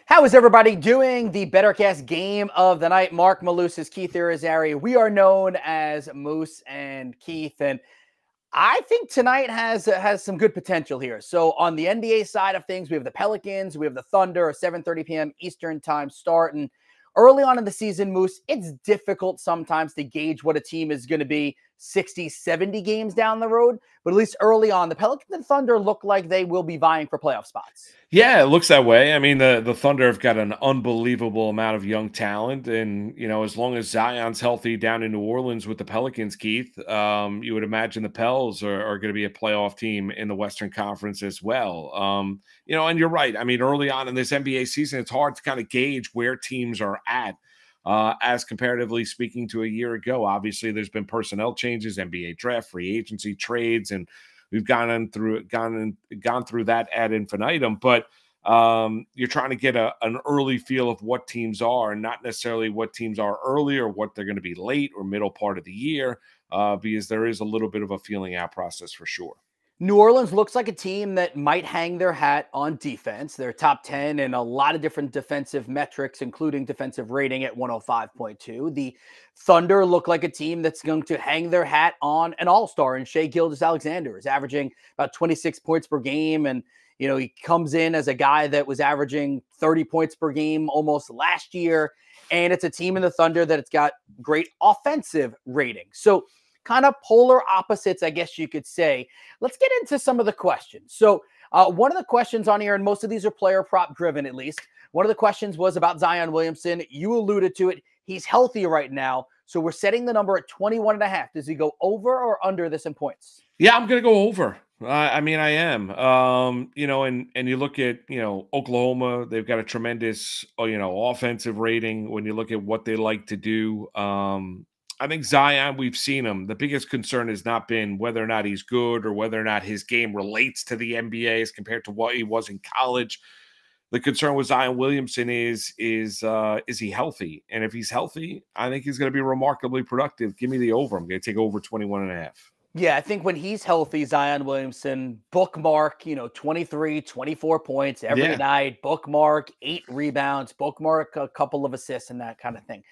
How is everybody doing? The BettorCast game of the night. Marc, Malusis, Keith, Irizarry. We are known as Moose and Keith, and I think tonight has some good potential here. So on the NBA side of things, we have the Pelicans, we have the Thunder, a 7:30 p.m. Eastern time start. And early on in the season, Moose, it's difficult sometimes to gauge what a team is going to be 60, 70 games down the road. But at least early on, the Pelicans and Thunder look like they will be vying for playoff spots. Yeah, it looks that way. I mean, the Thunder have got an unbelievable amount of young talent, and as long as Zion's healthy down in New Orleans with the Pelicans, Keith, you would imagine the Pels are going to be a playoff team in the Western Conference as well. And you're right. I mean, early on in this NBA season, it's hard to kind of gauge where teams are at. As comparatively speaking to a year ago. Obviously, there's been personnel changes, NBA draft, free agency, trades, and we've gone through that ad infinitum. But you're trying to get an early feel of what teams are, and not necessarily what teams are early or what they're going to be late or middle part of the year, because there is a little bit of a feeling out process for sure. New Orleans looks like a team that might hang their hat on defense. They're top 10 in a lot of different defensive metrics, including defensive rating at 105.2. The Thunder look like a team that's going to hang their hat on an all-star, and gilgeous-alexander is averaging about 26 points per game. And, he comes in as a guy that was averaging 30 points per game almost last year. And it's a team in the Thunder that it's got great offensive rating. So kind of polar opposites, I guess you could say. Let's get into some of the questions. So one of the questions on here, and most of these are player prop driven at least, one of the questions was about Zion Williamson. You alluded to it. He's healthy right now. So we're setting the number at 21.5. Does he go over or under this in points? Yeah, I'm going to go over. I am. And you look at, Oklahoma, they've got a tremendous, offensive rating when you look at what they like to do. I think Zion, we've seen him. The biggest concern has not been whether or not he's good or whether or not his game relates to the NBA as compared to what he was in college. The concern with Zion Williamson is he healthy? And if he's healthy, I think he's going to be remarkably productive. Give me the over. I'm going to take over 21.5. Yeah, I think when he's healthy, Zion Williamson, bookmark, 23, 24 points every night, bookmark 8 rebounds, bookmark a couple of assists and that kind of thing.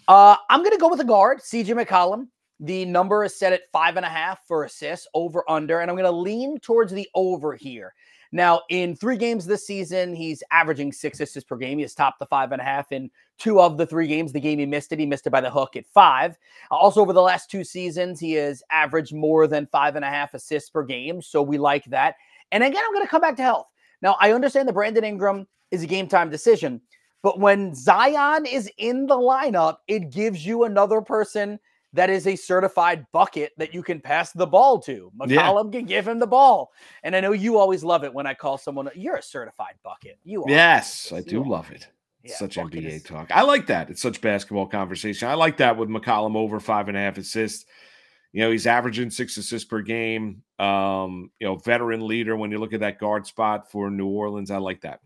I'm going to go with a guard, CJ McCollum. The number is set at 5.5 for assists, over, under, and I'm going to lean towards the over here. Now, in 3 games this season, he's averaging 6 assists per game. He has topped the 5.5 in 2 of the 3 games. The game he missed it by the hook at 5. Also, over the last 2 seasons, he has averaged more than 5.5 assists per game. So we like that. And again, I'm going to come back to health. Now, I understand the Brandon Ingram is a game time decision, but when Zion is in the lineup, it gives you another person that is a certified bucket that you can pass the ball to. McCollum can give him the ball. And I know you always love it when I call someone, you're a certified bucket. You are. Yes, I do love it. Yeah, such NBA talk. I like that. It's such basketball conversation. I like that with McCollum over 5.5 assists. He's averaging 6 assists per game. Veteran leader when you look at that guard spot for New Orleans. I like that.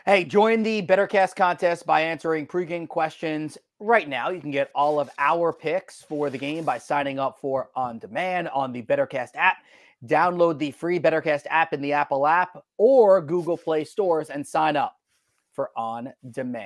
Hey, join the BettorCast contest by answering pregame questions right now. You can get all of our picks for the game by signing up for On Demand on the BettorCast app. Download the free BettorCast app in the Apple app or Google Play stores and sign up for On Demand.